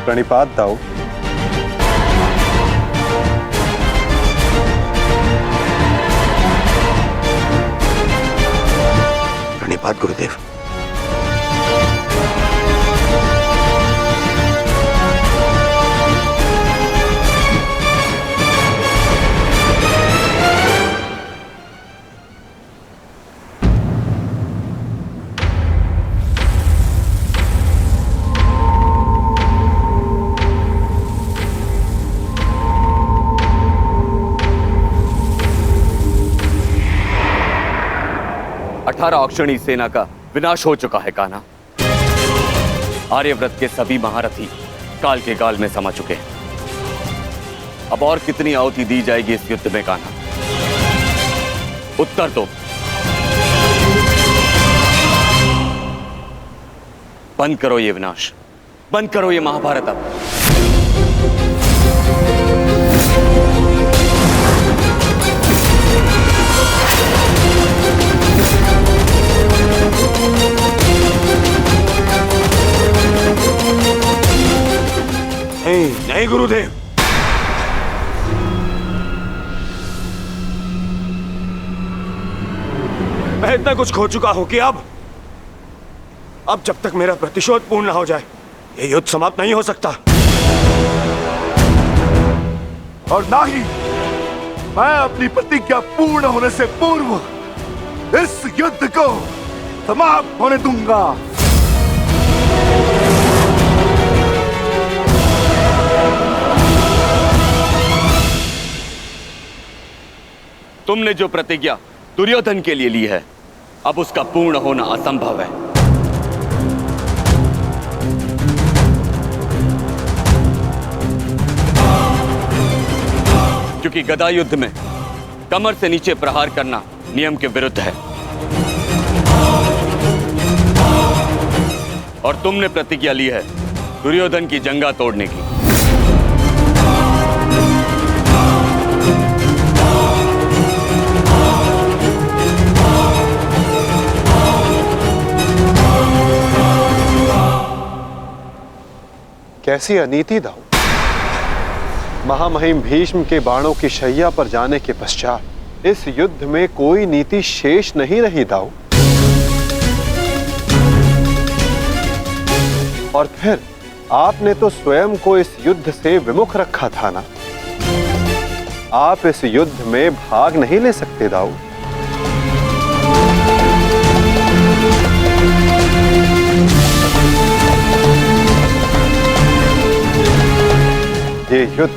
प्रणिपात दाऊ। प्रणिपात गुरुदेव। अक्षणी सेना का विनाश हो चुका है कान्हा। आर्यव्रत के सभी महारथी काल के गाल में समा चुके हैं। अब और कितनी आहुति दी जाएगी इस युद्ध में कान्हा? उत्तर दो। बंद करो ये विनाश, बंद करो ये महाभारत अब। नहीं गुरुदेव, मैं इतना कुछ खो चुका हूं कि अब जब तक मेरा प्रतिशोध पूर्ण ना हो जाए ये युद्ध समाप्त नहीं हो सकता। और ना ही मैं अपनी प्रतिज्ञा पूर्ण होने से पूर्व इस युद्ध को समाप्त होने दूंगा। तुमने जो प्रतिज्ञा दुर्योधन के लिए ली है, अब उसका पूर्ण होना असंभव है। क्योंकि गदा युद्ध में कमर से नीचे प्रहार करना नियम के विरुद्ध है। और तुमने प्रतिज्ञा ली है दुर्योधन की जंगा तोड़ने की। कैसी अनीति दाऊ। महामहिम भीष्म के बाणों की शैया पर जाने के पश्चात इस युद्ध में कोई नीति शेष नहीं रही दाऊ। और फिर आपने तो स्वयं को इस युद्ध से विमुख रखा था ना। आप इस युद्ध में भाग नहीं ले सकते दाऊ। ये युद्ध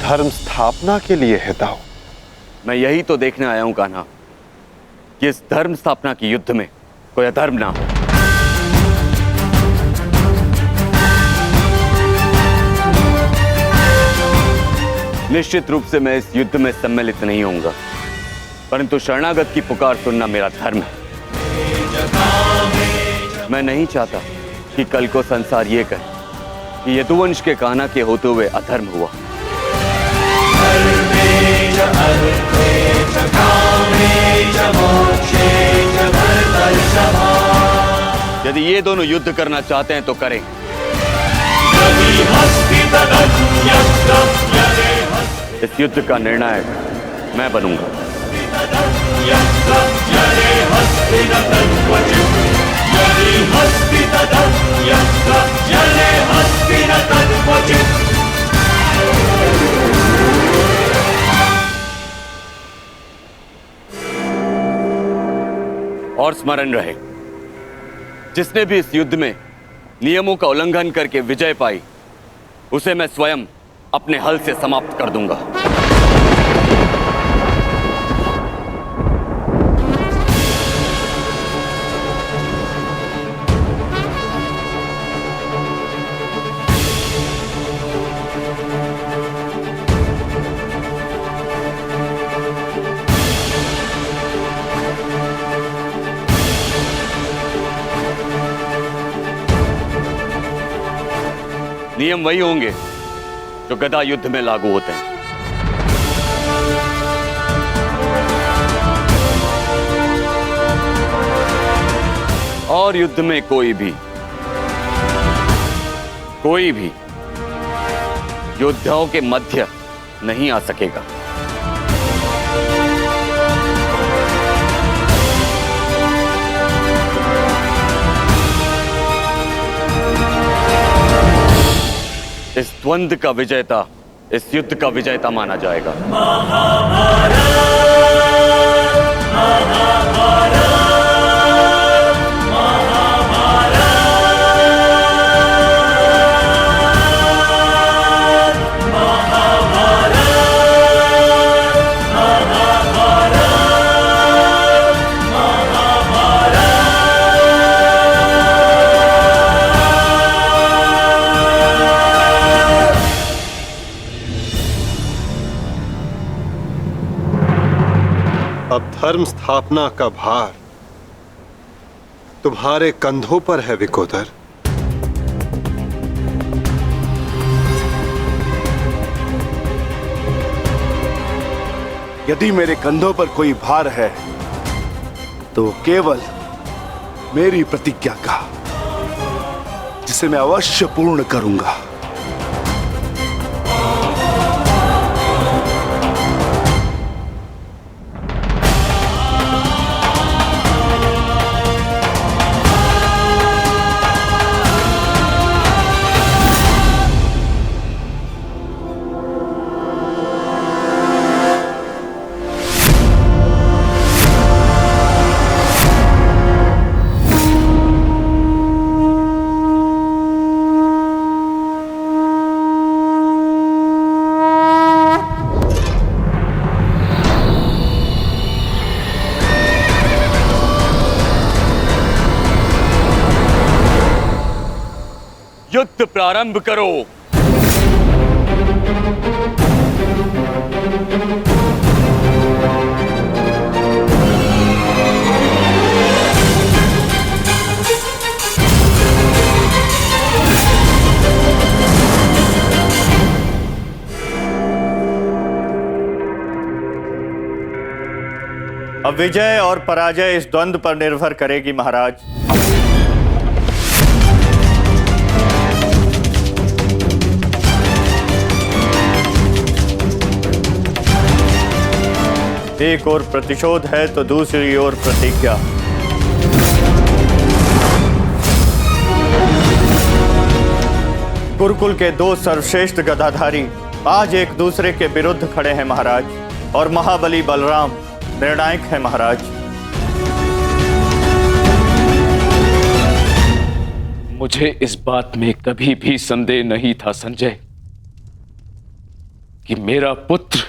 धर्म स्थापना के लिए है दाऊ। मैं यही तो देखने आया हूं कान्हा कि इस धर्म स्थापना की युद्ध में कोई अधर्म ना हो। निश्चित रूप से मैं इस युद्ध में सम्मिलित नहीं होऊंगा, परंतु शरणागत की पुकार सुनना मेरा धर्म है। मैं नहीं चाहता कि कल को संसार ये कहे कि यदुवंश के कान्हा के होते हुए अधर्म हुआ। यदि ये दोनों युद्ध करना चाहते हैं तो करें। इस युद्ध का निर्णायक मैं बनूंगा। और स्मरण रहे, जिसने भी इस युद्ध में नियमों का उल्लंघन करके विजय पाई, उसे मैं स्वयं अपने हल से समाप्त कर दूंगा। नियम वही होंगे जो गदा युद्ध में लागू होते हैं। और युद्ध में कोई भी कोई भी योद्धाओं के मध्य नहीं आ सकेगा। इस द्वंद्व का विजेता इस युद्ध का विजेता माना जाएगा। अब धर्म स्थापना का भार तुम्हारे कंधों पर है विकोदर। यदि मेरे कंधों पर कोई भार है तो केवल मेरी प्रतिज्ञा का, जिसे मैं अवश्य पूर्ण करूंगा। युद्ध प्रारंभ करो। अब विजय और पराजय इस द्वंद्व पर निर्भर करेगी महाराज। एक ओर प्रतिशोध है तो दूसरी ओर प्रतिज्ञा। गुरुकुल के दो सर्वश्रेष्ठ गदाधारी आज एक दूसरे के विरुद्ध खड़े हैं महाराज, और महाबली बलराम निर्णायक है महाराज। मुझे इस बात में कभी भी संदेह नहीं था संजय कि मेरा पुत्र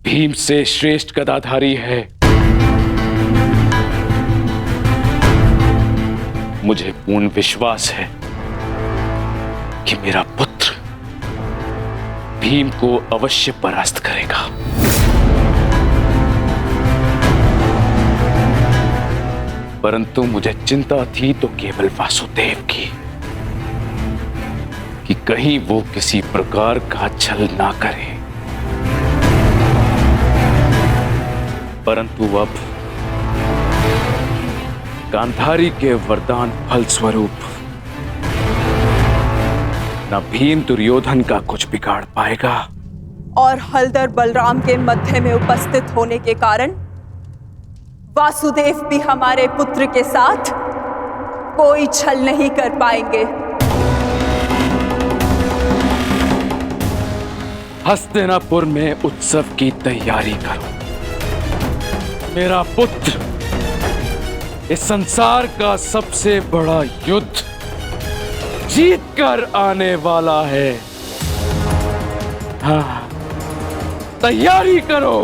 भीम से श्रेष्ठ गदाधारी है। मुझे पूर्ण विश्वास है कि मेरा पुत्र भीम को अवश्य परास्त करेगा। परंतु मुझे चिंता थी तो केवल वासुदेव की, कि कहीं वो किसी प्रकार का छल ना करे। परंतु अब गांधारी के वरदान फलस्वरूप न भीम दुर्योधन का कुछ बिगाड़ पाएगा, और हलधर बलराम के मध्य में उपस्थित होने के कारण वासुदेव भी हमारे पुत्र के साथ कोई छल नहीं कर पाएंगे। हस्तिनापुर में उत्सव की तैयारी करो। मेरा पुत्र इस संसार का सबसे बड़ा युद्ध जीत कर आने वाला है। हाँ, तैयारी करो।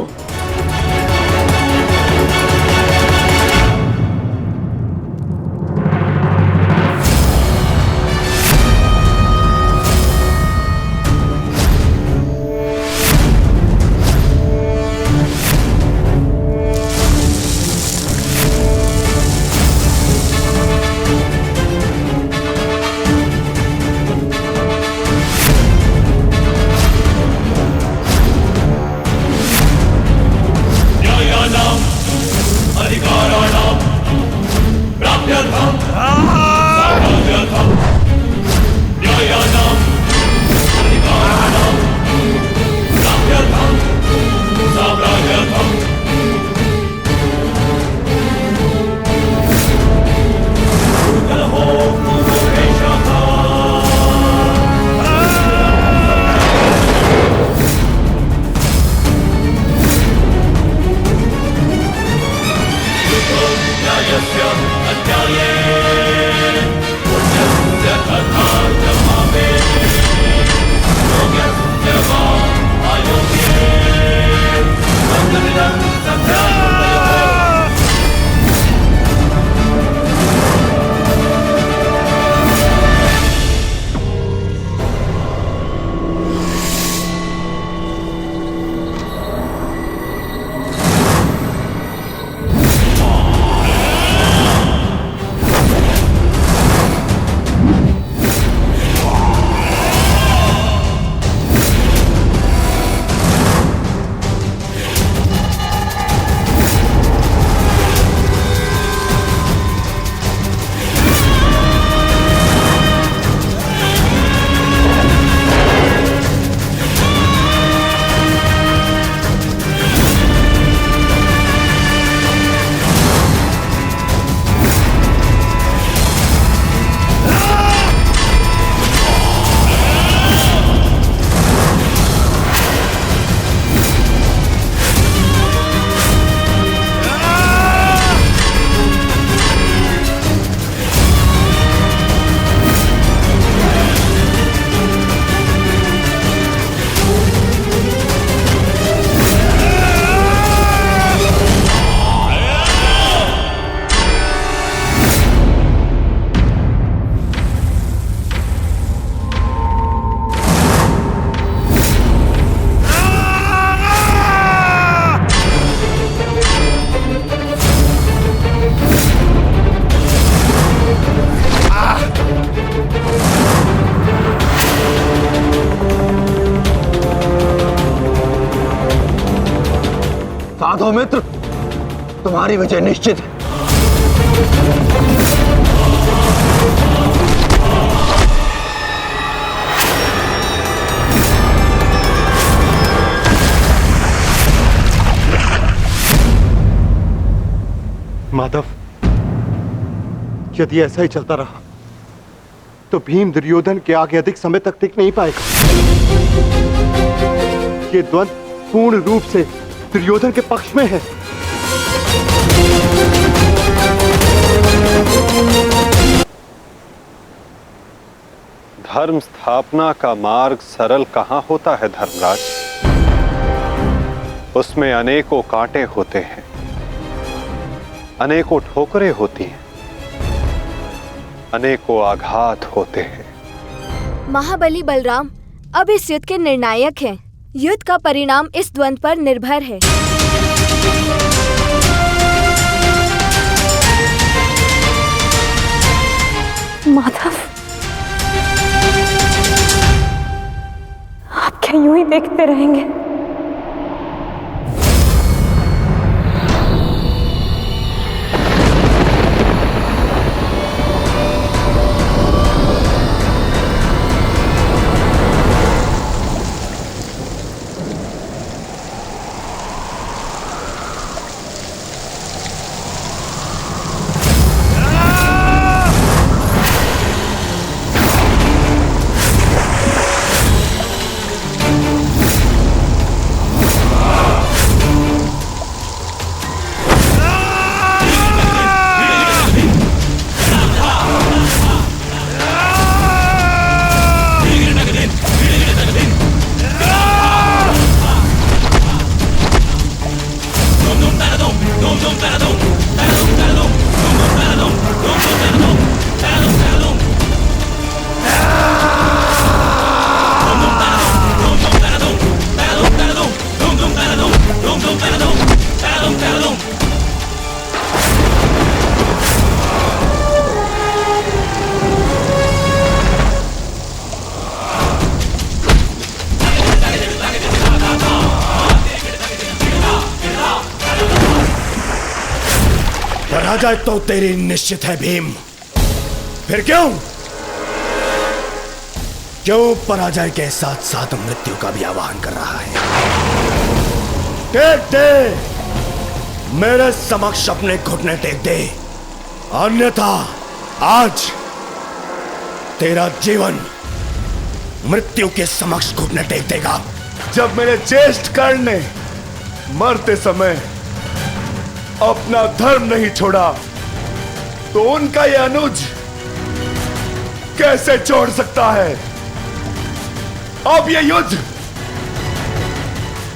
हो मित्र, तुम्हारी विजय निश्चित है। माधव, यदि ऐसा ही चलता रहा तो भीम दुर्योधन के आगे अधिक समय तक टिक नहीं पाएगा। ये द्वंद्व पूर्ण रूप से दुर्योधन के पक्ष में है। धर्म स्थापना का मार्ग सरल कहां होता है धर्मराज? उसमें अनेकों कांटे होते हैं, अनेकों ठोकरें होती हैं, अनेकों आघात होते हैं। महाबली बलराम अब इस युद्ध के निर्णायक हैं। युद्ध का परिणाम इस द्वंद्व पर निर्भर है। माधव, आप क्या यूं ही देखते रहेंगे? पराजय तो तेरी निश्चित है भीम। फिर क्यों पराजय के साथ साथ मृत्यु का भी आह्वान कर रहा है? टेक दे, मेरे समक्ष अपने घुटने टेक दे, अन्यथा आज तेरा जीवन मृत्यु के समक्ष घुटने टेक देगा। जब मेरे ज्येष्ठ कर्ण ने मरते समय अपना धर्म नहीं छोड़ा तो उनका यह अनुज कैसे छोड़ सकता है? अब यह युद्ध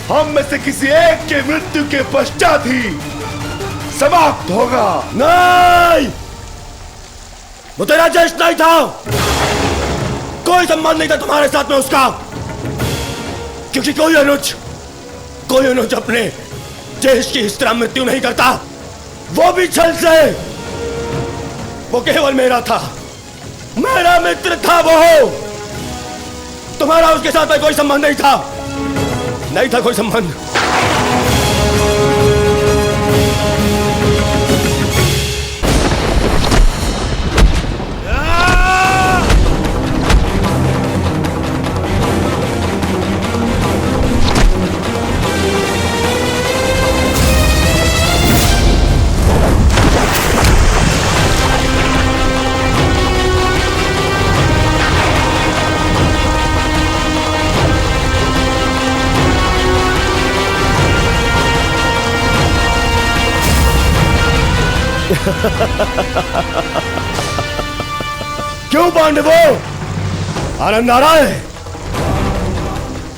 हम में से किसी एक के मृत्यु के पश्चात ही समाप्त होगा। नहीं, वो तेरा ज्येष्ठ नहीं था, कोई संबंध नहीं था तुम्हारे साथ में उसका, क्योंकि कोई अनुज अपने ज्येष्ठ की इस तरह मृत्यु नहीं करता, वो भी छल से। वो केवल मेरा था, मेरा मित्र था वो। तुम्हारा उसके साथ में कोई संबंध नहीं था कोई संबंध। क्यों पांडवों, आनंद आ रहा है?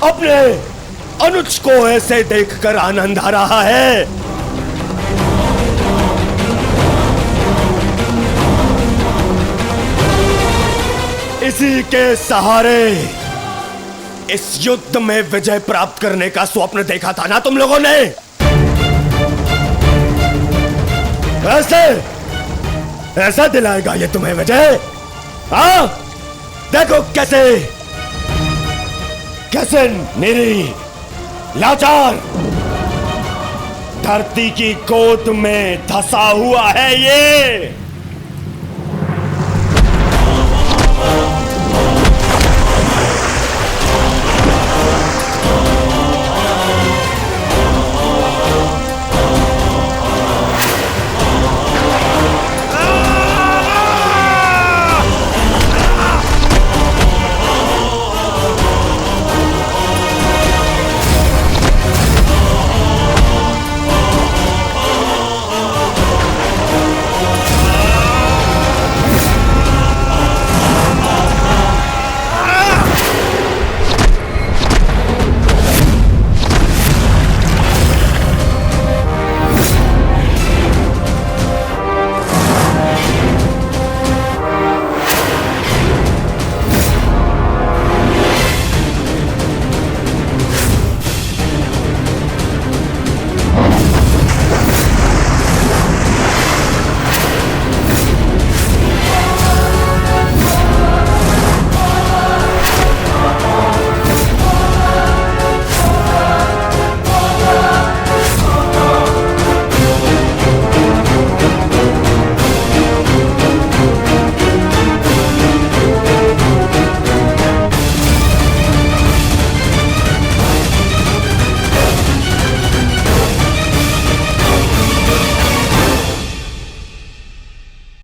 अपने अनुज को ऐसे देखकर आनंद आ रहा है? इसी के सहारे इस युद्ध में विजय प्राप्त करने का स्वप्न देखा था ना तुम लोगों ने? ऐसा दिलाएगा ये तुम्हें विजय? हाँ, देखो कैसे निरी, लाचार, धरती की गोद में धंसा हुआ है ये।